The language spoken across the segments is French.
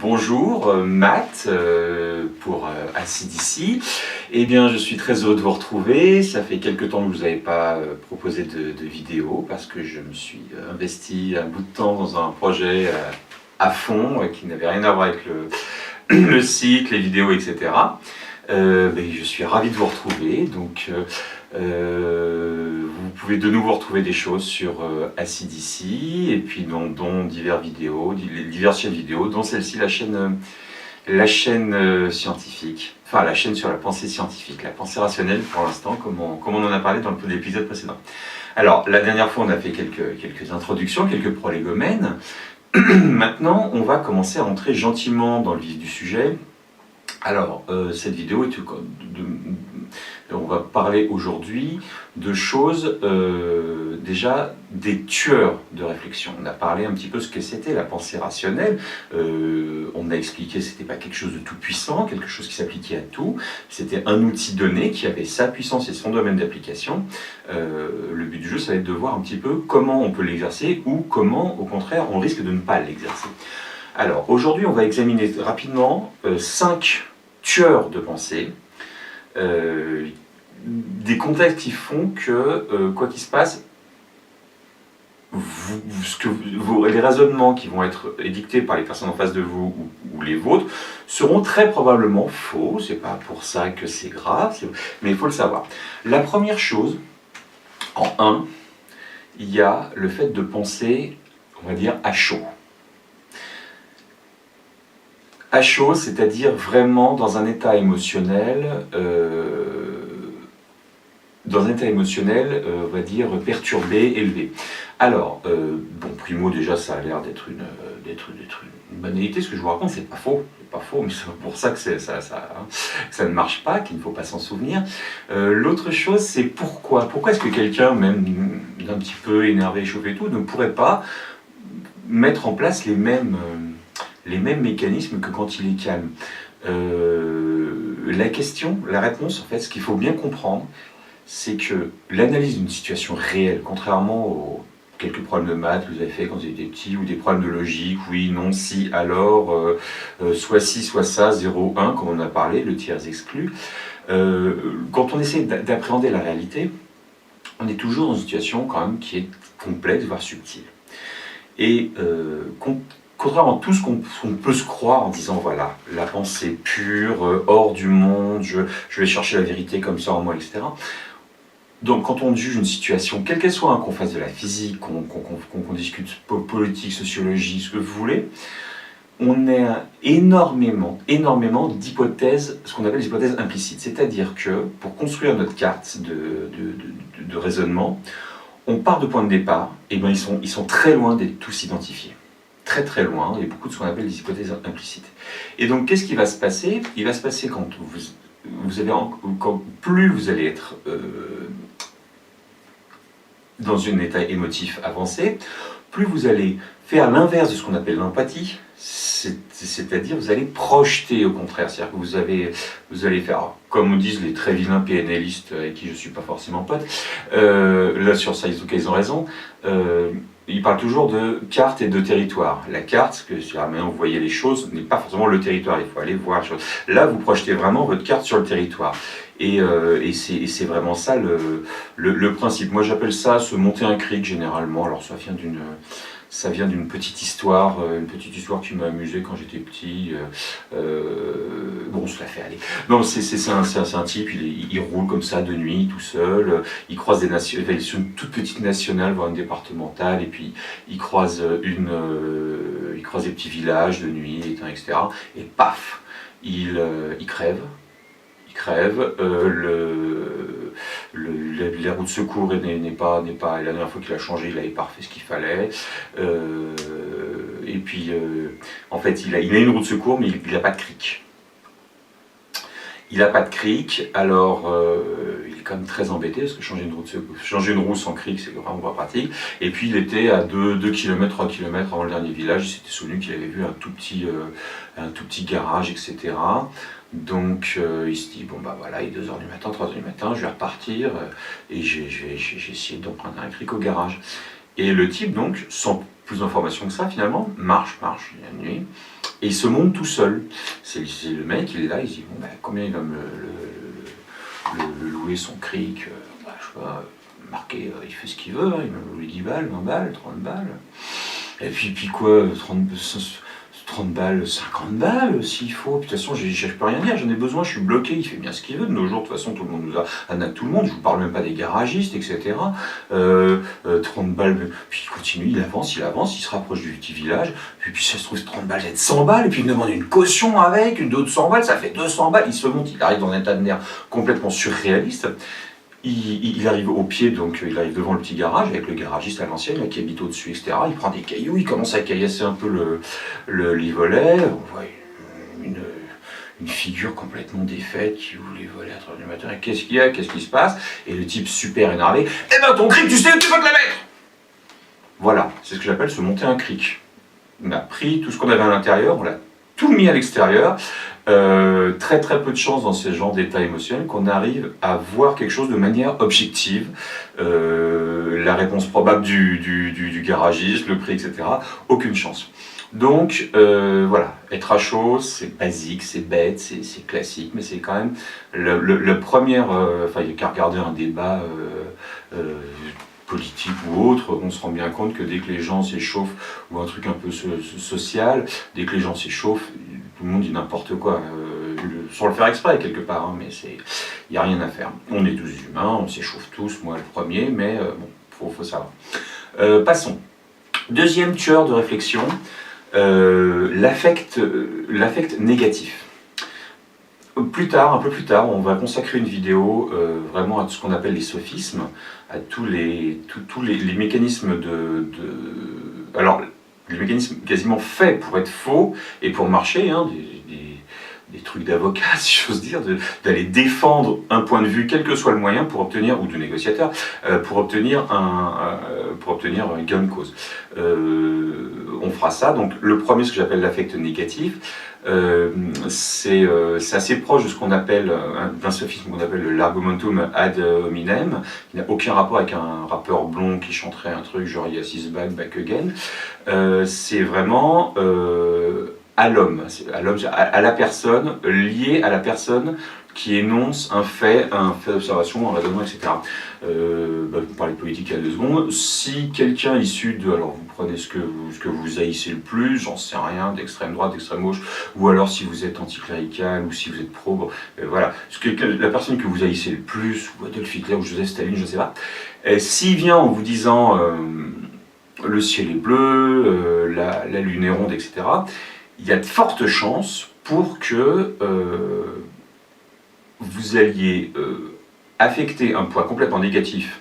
Bonjour Matt pour AC/DC. Eh bien, je suis très heureux de vous retrouver. Ça fait quelques temps que je ne vous avais pas proposé de vidéo parce que je me suis investi un bout de temps dans un projet à fond qui n'avait rien à voir avec le site, les vidéos, etc. Je suis ravi de vous retrouver. Donc, vous pouvez de nouveau retrouver des choses sur AC/DC et puis dont diverses chaînes vidéo, dont celle-ci, la chaîne scientifique, enfin la chaîne sur la pensée scientifique, la pensée rationnelle pour l'instant, comme on en a parlé dans l'épisode précédent. Alors, la dernière fois, on a fait quelques introductions, quelques prolégomènes. Maintenant, on va commencer à entrer gentiment dans le vif du sujet. Alors, cette vidéo, on va parler aujourd'hui de choses, déjà des tueurs de réflexion. On a parlé un petit peu ce que c'était la pensée rationnelle. On a expliqué que ce n'était pas quelque chose de tout puissant, quelque chose qui s'appliquait à tout. C'était un outil donné qui avait sa puissance et son domaine d'application. Le but du jeu, ça va être de voir un petit peu comment on peut l'exercer ou comment, au contraire, on risque de ne pas l'exercer. Alors, aujourd'hui, on va examiner rapidement 5 tueurs de pensée, des contextes qui font que, quoi qu'il se passe, les raisonnements qui vont être édictés par les personnes en face de vous ou les vôtres seront très probablement faux. C'est pas pour ça que c'est grave, mais il faut le savoir. La première chose, en 1, il y a le fait de penser, on va dire, à chaud. À chaud, c'est-à-dire vraiment dans un état émotionnel, on va dire, perturbé, élevé. Alors, primo, déjà, ça a l'air d'être une banalité. Ce que je vous raconte, c'est pas faux. C'est pas faux, mais c'est pour ça que ça ne marche pas, qu'il ne faut pas s'en souvenir. L'autre chose, c'est pourquoi. Pourquoi est-ce que quelqu'un, même d'un petit peu énervé, échauffé et tout, ne pourrait pas mettre en place les mêmes mécanismes que quand il est calme. La réponse, en fait, ce qu'il faut bien comprendre, c'est que l'analyse d'une situation réelle, contrairement aux quelques problèmes de maths que vous avez fait quand vous étiez petit, ou des problèmes de logique, oui, non, si, alors, soit ci, soit ça, 0, 1, comme on a parlé, le tiers exclu, quand on essaie d'appréhender la réalité, on est toujours dans une situation quand même qui est complexe, voire subtile. Et contrairement à tout ce qu'on peut se croire en disant voilà, la pensée pure, hors du monde, je vais chercher la vérité comme ça en moi, etc. Donc quand on juge une situation, quelle qu'elle soit, qu'on fasse de la physique, qu'on discute politique, sociologie, ce que vous voulez, on a énormément d'hypothèses, ce qu'on appelle les hypothèses implicites. C'est-à-dire que pour construire notre carte de raisonnement, on part de point de départ, et ils sont très loin d'être tous identifiés. Très très loin, il y a beaucoup de ce qu'on appelle des hypothèses implicites. Et donc qu'est-ce qui va se passer ? Il va se passer quand plus vous allez être dans un état émotif avancé, plus vous allez faire l'inverse de ce qu'on appelle l'empathie, c'est-à-dire vous allez projeter au contraire, c'est-à-dire que vous allez faire, comme disent les très vilains PNListes avec qui je ne suis pas forcément pote, là sur ça ils ont raison, ils parlent toujours de carte et de territoire. La carte, ce que sur la manière dont vous voyez les choses, n'est pas forcément le territoire, il faut aller voir les choses. Là vous projetez vraiment votre carte sur le territoire. Et c'est vraiment ça le principe. Moi j'appelle ça se monter un cric généralement, alors ça vient d'une petite histoire qui m'a amusé quand j'étais petit. Bon, cela fait aller. Non, c'est un type, il roule comme ça de nuit, tout seul. Il croise il est sur une toute petite nationale, voire une départementale, et puis il croise des petits villages de nuit, etc. Et paf, il crève. La roue de secours n'est pas. La dernière fois qu'il a changé, il avait pas fait ce qu'il fallait. Et puis, en fait, il a une roue de secours, mais il n'a pas de cric. Il n'a pas de cric, alors il est quand même très embêté parce que changer une roue sans cric, c'est vraiment pas pratique. Et puis il était à 2 km, 3 km avant le dernier village, il s'était souvenu qu'il avait vu un tout petit garage, etc. Donc il se dit, bon bah voilà, il est 2h du matin, 3h du matin, je vais repartir et j'ai essayé d'emprunter un cric au garage. Et le type donc, sans plus d'informations que ça finalement, marche la nuit, Et il se monte tout seul. C'est le mec, il est là, il se dit bon, combien il va le louer son cric, je sais pas, marqué, il fait ce qu'il veut, il me loue 10 balles, 20 balles, 30 balles. Et puis quoi, 30 balles, 50 balles s'il faut. Puis de toute façon, je peux rien dire, j'en ai besoin, je suis bloqué, il fait bien ce qu'il veut. De nos jours, de toute façon, tout le monde nous a tout le monde, je vous parle même pas des garagistes, etc. 30 balles, puis il continue, il avance, il se rapproche du petit village, puis ça se trouve 30 balles, c'est 100 balles, et puis il me demande une caution avec, une d'autres 100 balles, ça fait 200 balles, il se monte, il arrive dans un état de nerfs complètement surréaliste. Il arrive au pied, donc il arrive devant le petit garage avec le garagiste à l'ancienne qui habite au-dessus, etc. Il prend des cailloux, il commence à caillasser un peu les volets. On voit une figure complètement défaite qui ouvre les volets à 3h du matin. Qu'est-ce qu'il y a? Qu'est-ce qui se passe? Et le type super énervé. Eh ben ton cric, tu sais où tu vas te la mettre? Voilà, c'est ce que j'appelle se monter un cric. On a pris tout ce qu'on avait à l'intérieur, on l'a tout mis à l'extérieur. Très très peu de chance dans ce genre d'état émotionnel qu'on arrive à voir quelque chose de manière objective, la réponse probable du garagiste, le prix, etc. Aucune chance. Donc voilà, être à chaud, c'est basique, c'est bête, c'est classique, mais c'est quand même le premier, enfin il n'y a qu'à regarder un débat politique ou autre, on se rend bien compte que dès que les gens s'échauffent, ou un truc un peu social, dès que les gens s'échauffent, tout le monde dit n'importe quoi, sans le faire exprès quelque part, hein, mais il n'y a rien à faire. On est tous humains, on s'échauffe tous, moi le premier, mais bon, faut savoir. Passons. Deuxième tueur de réflexion, l'affect négatif. Plus tard, un peu plus tard, on va consacrer une vidéo vraiment à ce qu'on appelle les sophismes, à tous les mécanismes alors, les mécanismes quasiment faits pour être faux et pour marcher, hein, des trucs d'avocat, si j'ose dire, d'aller défendre un point de vue, quel que soit le moyen, pour obtenir, ou de négociateur, pour obtenir un gain de cause. On fera ça. Donc le premier, ce que j'appelle l'affect négatif, c'est assez proche de ce qu'on appelle, d'un sophisme qu'on appelle l'argumentum ad hominem, qui n'a aucun rapport avec un rappeur blond qui chanterait un truc genre Yes is back, back again. C'est vraiment à l'homme, à la personne, lié à la personne qui énonce un fait d'observation, un raisonnement, etc. Vous parlez de politique il y a 2 secondes. Si quelqu'un issu de, alors vous prenez ce que vous haïssez le plus, j'en sais rien, d'extrême droite, d'extrême gauche, ou alors si vous êtes anticlérical, ou si vous êtes pro, voilà, la personne que vous haïssez le plus, ou Adolf Hitler, ou Joseph Staline, je ne sais pas, s'il vient en vous disant le ciel est bleu, la lune est ronde, etc., il y a de fortes chances pour que vous alliez affecter un poids complètement négatif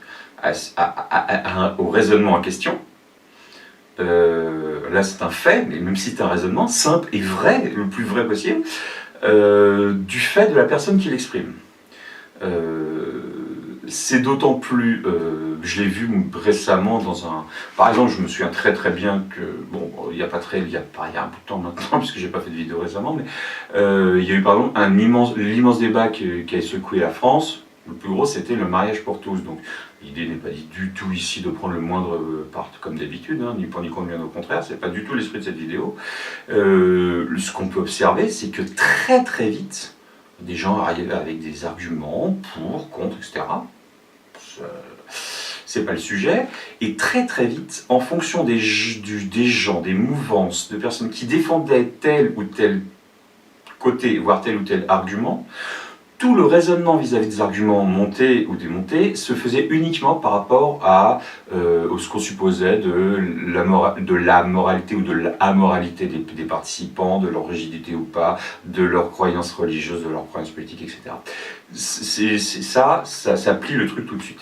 au raisonnement en question. Là c'est un fait, mais même si c'est un raisonnement simple et vrai, le plus vrai possible, du fait de la personne qui l'exprime. C'est d'autant plus, je l'ai vu récemment dans un... Par exemple, je me souviens très très bien que, bon, il y a un bout de temps maintenant, puisque j'ai pas fait de vidéo récemment, mais il y a eu par exemple l'immense débat qui a secoué la France. Le plus gros, c'était le mariage pour tous. Donc l'idée n'est pas du tout ici de prendre le moindre part comme d'habitude, hein, ni pour ni contre, bien au contraire, c'est pas du tout l'esprit de cette vidéo. Ce qu'on peut observer, c'est que très très vite, des gens arrivent avec des arguments pour, contre, etc. C'est pas le sujet. Et très très vite, en fonction des gens, des mouvances, de personnes qui défendaient tel ou tel côté, voire tel ou tel argument, tout le raisonnement vis-à-vis des arguments montés ou démontés se faisait uniquement par rapport à ce qu'on supposait de la moralité ou de l'amoralité des participants, de leur rigidité ou pas, de leurs croyances religieuses, de leurs croyances politiques, etc. Ça plie le truc tout de suite.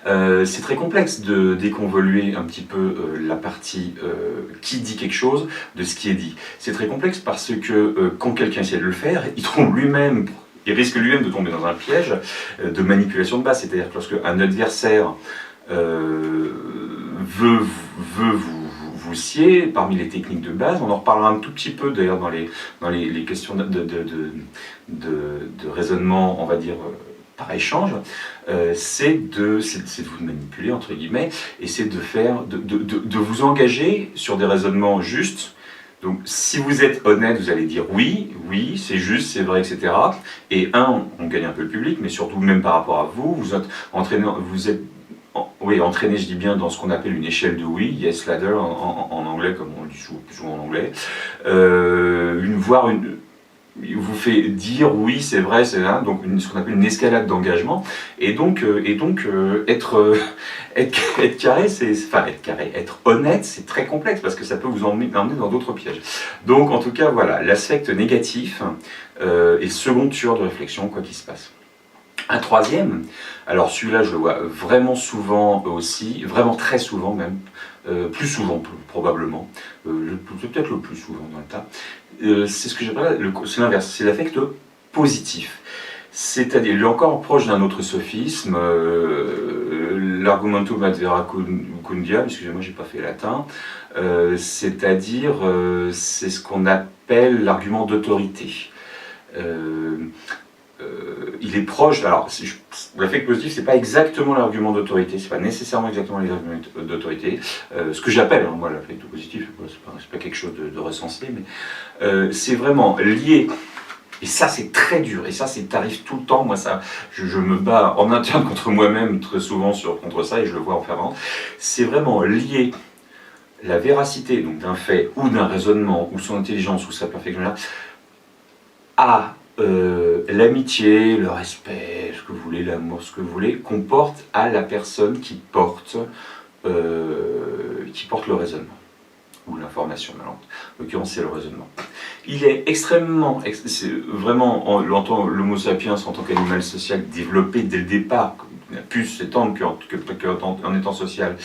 C'est très complexe de déconvoluer un petit peu la partie qui dit quelque chose de ce qui est dit. C'est très complexe parce que quand quelqu'un essaie de le faire, il risque lui-même de tomber dans un piège de manipulation de base. C'est-à-dire que lorsque un adversaire veut vous scier, parmi les techniques de base, on en reparlera un tout petit peu d'ailleurs dans les questions de raisonnement, on va dire, par échange, c'est de vous manipuler, entre guillemets, et c'est de vous engager sur des raisonnements justes, Donc si vous êtes honnête, vous allez dire oui, oui, c'est juste, c'est vrai, etc. Et on gagne un peu le public, mais surtout même par rapport à vous, vous êtes entraîné, oui, entraîné, je dis bien, dans ce qu'on appelle une échelle de oui, yes ladder en anglais, comme on le dit souvent en anglais, il vous fait dire oui, c'est vrai, c'est là, donc ce qu'on appelle une escalade d'engagement, et donc être carré, être honnête, c'est très complexe parce que ça peut vous emmener dans d'autres pièges. Donc en tout cas, voilà, l'aspect négatif est second tueur de réflexion, quoi qu'il se passe. Un troisième, alors celui-là je le vois vraiment souvent aussi, vraiment très souvent même, plus souvent probablement, peut-être le plus souvent dans le tas, c'est ce que j'appelle, c'est l'inverse, c'est l'affect positif. C'est-à-dire, il est encore proche d'un autre sophisme, l'argumentum ad veracundia, excusez-moi, j'ai pas fait latin, c'est-à-dire, c'est ce qu'on appelle l'argument d'autorité. Il est proche, alors l'affect positif, c'est pas exactement l'argument d'autorité, c'est pas nécessairement exactement les arguments d'autorité, ce que j'appelle, moi, l'affect positif, c'est pas quelque chose de recensé, mais c'est vraiment lié. Et ça, c'est très dur. Et ça, t'arrive tout le temps. Moi, ça, je me bats en interne contre moi-même très souvent contre ça, et je le vois en fervent. C'est vraiment lié la véracité donc d'un fait ou d'un raisonnement ou son intelligence ou sa perfection à l'amitié, le respect, ce que vous voulez, l'amour, ce que vous voulez, qu'on porte à la personne qui porte le raisonnement ou l'information. En l'occurrence, c'est le raisonnement. Il est extrêmement, c'est vraiment, l'homo sapiens en tant qu'animal social développé dès le départ, a pu s'étendre qu'en étant social,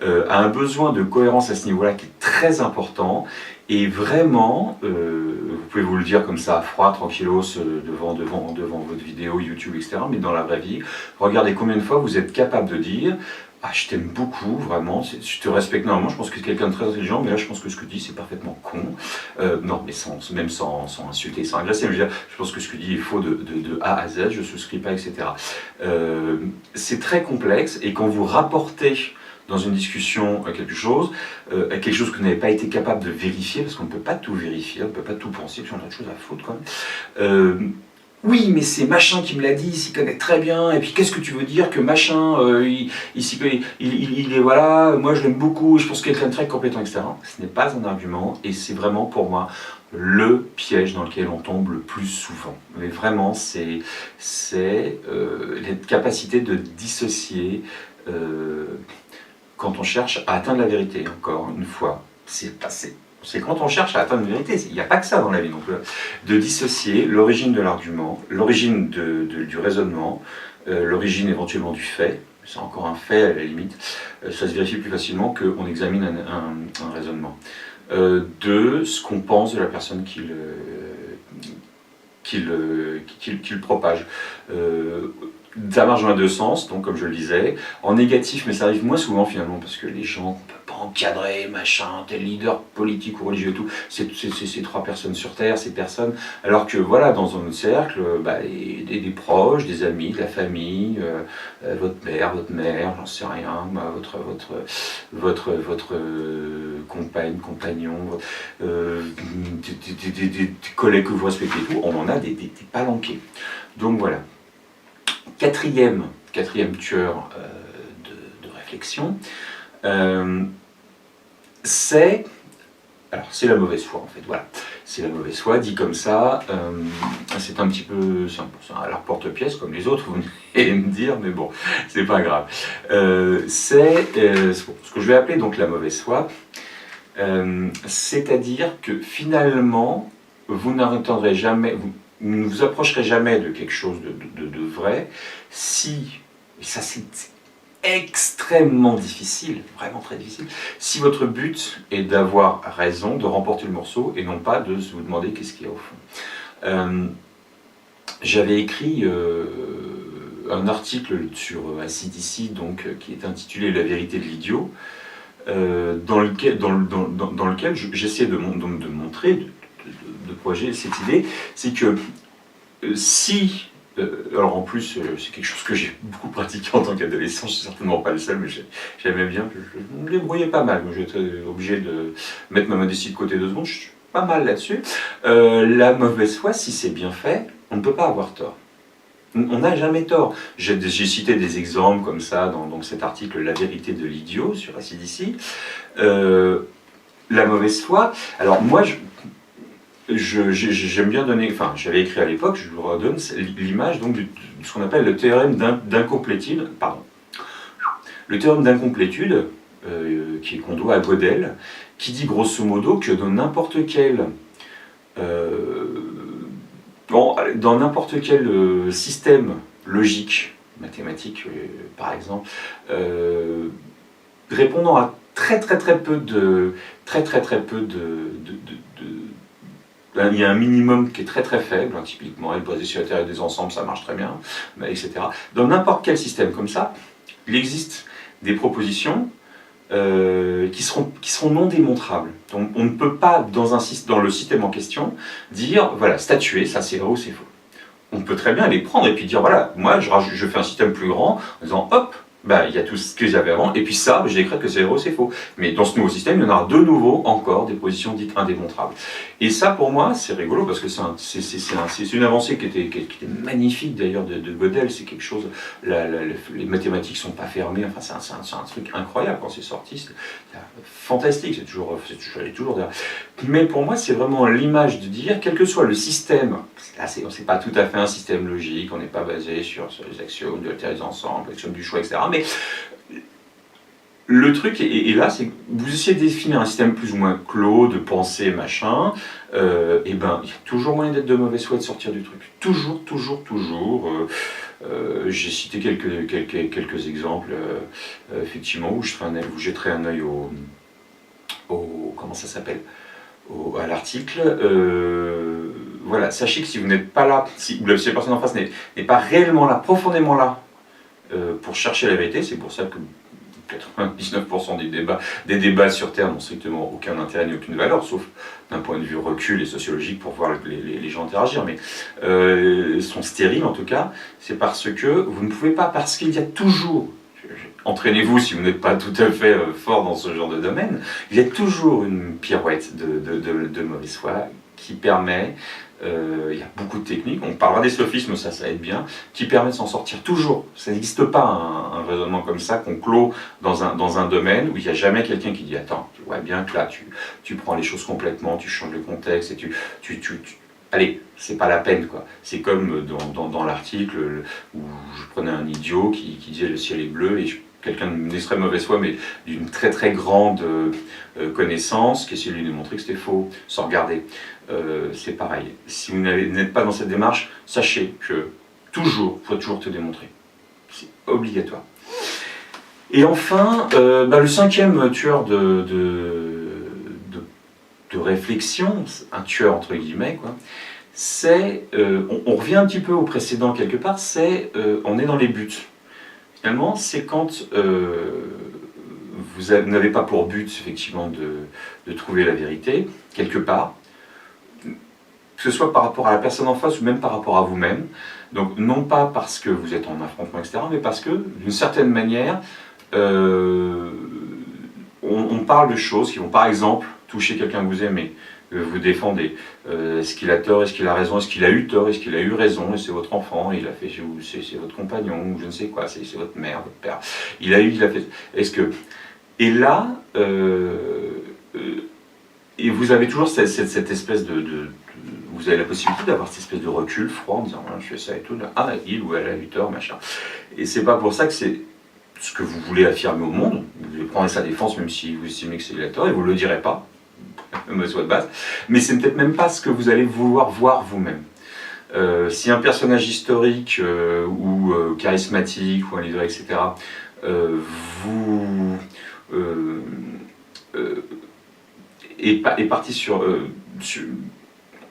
a un besoin de cohérence à ce niveau-là qui est très important. Et vraiment, vous pouvez vous le dire comme ça, à froid, tranquillos, devant votre vidéo YouTube, etc. Mais dans la vraie vie, regardez combien de fois vous êtes capable de dire « Ah, je t'aime beaucoup, vraiment, je te respecte normalement, je pense que tu es quelqu'un de très intelligent, mais là, je pense que ce que tu dis, c'est parfaitement con. » Non, mais même sans insulter, sans agresser, mais je pense que ce que tu dis est faux de A à Z, je ne souscris pas, etc. C'est très complexe, et quand vous rapportez dans une discussion quelque chose que vous n'avez pas été capable de vérifier, parce qu'on ne peut pas tout vérifier, on ne peut pas tout penser, parce qu'on a autre chose à foutre quand même. Oui, mais c'est machin qui me l'a dit, il s'y connaît très bien, et puis qu'est-ce que tu veux dire que machin, il est voilà, moi je l'aime beaucoup, je pense qu'il est quelqu'un de très compétent, etc. Ce n'est pas un argument, et c'est vraiment pour moi le piège dans lequel on tombe le plus souvent. Mais vraiment, c'est la capacité de dissocier quand on cherche à atteindre la vérité, encore une fois. C'est quand on cherche à atteindre la vérité, il n'y a pas que ça dans la vie. Donc, de dissocier l'origine de l'argument, l'origine du raisonnement, l'origine éventuellement du fait, c'est encore un fait à la limite, ça se vérifie plus facilement qu'on examine un raisonnement. De ce qu'on pense de la personne qui le propage. Ça marche dans les deux sens, donc comme je le disais, en négatif, mais ça arrive moins souvent finalement, parce que les gens ne peuvent pas encadrer, machin, tel leader politique ou religieux et tout, c'est ces trois personnes sur Terre, ces personnes, alors que voilà, dans un autre cercle, des proches, des amis, de la famille, votre père, votre mère, j'en sais rien, votre compagne, compagnon, des collègues que vous respectez et tout, on en a des palanqués. Donc voilà. Quatrième tueur de réflexion, c'est la mauvaise foi en fait, voilà. C'est la mauvaise foi, dit comme ça, c'est un petit peu, c'est à leur porte-pièce comme les autres, vous allez me dire, mais bon, c'est pas grave. C'est ce que je vais appeler donc la mauvaise foi, c'est-à-dire que finalement, vous n'atteindrez jamais, vous ne vous approcherez jamais de quelque chose de vrai si, et ça c'est extrêmement difficile, vraiment très difficile, si votre but est d'avoir raison, de remporter le morceau et non pas de vous demander qu'est-ce qu'il y a au fond. J'avais écrit un article sur ACDC, donc, qui est intitulé « La vérité de l'idiot », dans lequel j'essaie de montrer, de projeter cette idée, c'est que si, alors en plus c'est quelque chose que j'ai beaucoup pratiqué en tant qu'adolescent, je suis certainement pas le seul, mais j'aimais bien, je me débrouillais pas mal, j'étais obligé de mettre ma modestie de côté 2 secondes, pas mal là-dessus. La mauvaise foi, si c'est bien fait, on ne peut pas avoir tort. On n'a jamais tort. J'ai cité des exemples comme ça dans cet article La vérité de l'idiot sur ACDC. La mauvaise foi, alors moi j'aime bien donner, enfin j'avais écrit à l'époque, je vous redonne l'image donc de ce qu'on appelle le théorème d'incomplétude, pardon. Le théorème d'incomplétude, qu'on doit à Gödel, qui dit grosso modo que dans n'importe quel système logique, mathématique par exemple, répondant à très peu de il y a un minimum qui est très faible, hein, typiquement, être basé sur la théorie des ensembles, ça marche très bien, etc. Dans n'importe quel système comme ça, il existe des propositions qui seront non démontrables. Donc on ne peut pas, dans le système en question, dire, voilà, statuer, ça c'est vrai ou c'est faux. On peut très bien les prendre et puis dire, voilà, moi je fais un système plus grand, en disant, hop, il y a tout ce que j'avais avant, et puis ça, je décrète que c'est vrai ou c'est faux. Mais dans ce nouveau système, il y en aura de nouveau encore des positions dites indémontrables. Et ça, pour moi, c'est rigolo, parce que c'est une avancée qui était magnifique d'ailleurs de Gödel, c'est quelque chose, les mathématiques ne sont pas fermées, enfin c'est un truc incroyable quand c'est sorti, c'est fantastique, c'est toujours d'ailleurs. Mais pour moi, c'est vraiment l'image de dire, quel que soit le système, là c'est pas tout à fait un système logique, on n'est pas basé sur les axiomes de la théorie des ensembles, l'axiome du choix, etc. Mais le truc, et là, c'est que vous essayez de définir un système plus ou moins clos, de pensée, machin, et ben, il y a toujours moyen d'être de mauvaise foi et de sortir du truc. Toujours. J'ai cité quelques exemples, effectivement, où je jetterai un œil au comment ça s'appelle, à l'article. Voilà, sachez que si vous n'êtes pas là, si la personne en face n'est pas réellement là, profondément là, pour chercher la vérité, c'est pour ça que 99% des débats sur Terre n'ont strictement aucun intérêt ni aucune valeur, sauf d'un point de vue recul et sociologique pour voir les gens interagir, mais sont stériles en tout cas, c'est parce que vous ne pouvez pas, parce qu'il y a toujours, entraînez-vous si vous n'êtes pas tout à fait fort dans ce genre de domaine, il y a toujours une pirouette de mauvaise foi qui permet, il y a beaucoup de techniques, on parlera des sophismes, ça aide bien, qui permet de s'en sortir toujours. Ça n'existe pas un raisonnement comme ça qu'on clôt dans un domaine où il n'y a jamais quelqu'un qui dit « Attends, tu vois bien que là, tu prends les choses complètement, tu changes le contexte et allez, c'est pas la peine, quoi. » C'est comme dans l'article où je prenais un idiot qui disait « Le ciel est bleu » et quelqu'un d'extrême mauvaise foi, mais d'une très grande connaissance, qui essayait de lui démontrer que c'était faux, sans regarder. C'est pareil. Si vous n'êtes pas dans cette démarche, sachez que il faut toujours te démontrer. C'est obligatoire. Et enfin, le cinquième tueur de réflexion, un tueur entre guillemets, quoi, c'est, on revient un petit peu au précédent quelque part, c'est, on est dans les buts. Finalement, c'est quand vous n'avez pas pour but, effectivement, de trouver la vérité, quelque part, que ce soit par rapport à la personne en face ou même par rapport à vous-même. Donc, non pas parce que vous êtes en affrontement, etc., mais parce que, d'une certaine manière, on parle de choses qui vont, par exemple, toucher quelqu'un que vous aimez, que vous défendez. Est-ce qu'il a tort, est-ce qu'il a raison, est-ce qu'il a eu tort, est-ce qu'il a eu raison, et c'est votre enfant, il a fait, c'est votre compagnon, ou je ne sais quoi, c'est votre mère, votre père. Il a fait. Est-ce que. Et là, et vous avez toujours cette espèce vous avez la possibilité d'avoir cette espèce de recul froid en disant je fais ça et tout, ah, il ou elle a eu tort, machin. Et c'est pas pour ça que c'est ce que vous voulez affirmer au monde, vous voulez prendre sa défense même si vous estimez que c'est la tort, et vous ne le direz pas, soit de base, mais c'est peut-être même pas ce que vous allez vouloir voir vous-même. Si un personnage historique ou charismatique ou un leader, etc., est parti sur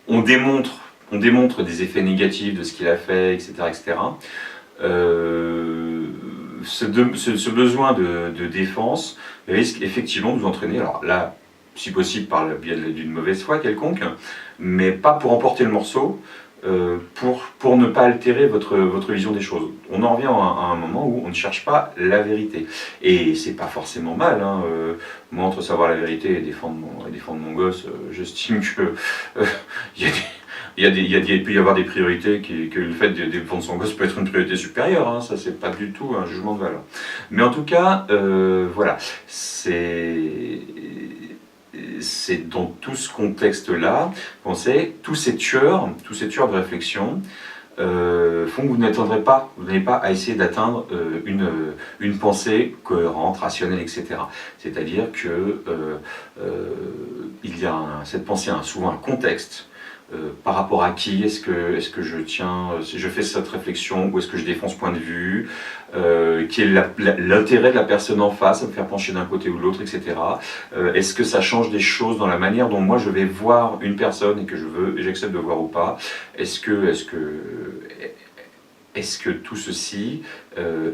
on démontre des effets négatifs de ce qu'il a fait, etc., etc. Ce besoin de défense risque effectivement de vous entraîner, alors là, si possible par le biais d'une mauvaise foi quelconque, mais pas pour emporter le morceau, pour ne pas altérer votre vision des choses. On en revient à un moment où on ne cherche pas la vérité. Et c'est pas forcément mal. Hein. Moi, entre savoir la vérité et défendre mon gosse, j'estime que il peut y avoir des priorités, que le fait de défendre son gosse peut être une priorité supérieure. Hein. Ça, c'est pas du tout un jugement de valeur. Mais en tout cas, voilà, c'est dans tout ce contexte-là qu'on sait tous ces tueurs de réflexion font que vous n'avez pas à essayer d'atteindre une pensée cohérente, rationnelle, etc. C'est-à-dire que cette pensée a souvent un contexte. Par rapport à qui est-ce que je tiens, si je fais cette réflexion, ou est-ce que je défends ce point de vue, quel est l'intérêt de la personne en face à me faire pencher d'un côté ou de l'autre, etc. Est-ce que ça change des choses dans la manière dont moi je vais voir une personne et que j'accepte de voir ou pas? Est-ce que tout ceci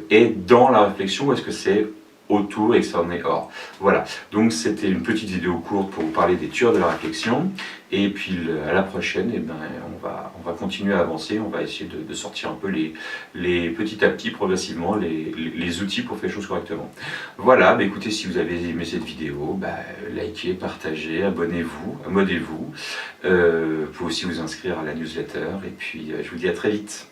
est dans la réflexion, ou est-ce que c'est autour et que ça en est hors? Voilà, donc c'était une petite vidéo courte pour vous parler des tueurs de la réflexion. Et puis à la prochaine, on va continuer à avancer, on va essayer de sortir un peu petit à petit, progressivement, les outils pour faire les choses correctement. Voilà, écoutez, si vous avez aimé cette vidéo, likez, partagez, abonnez-vous. Vous pouvez aussi vous inscrire à la newsletter, et puis je vous dis à très vite.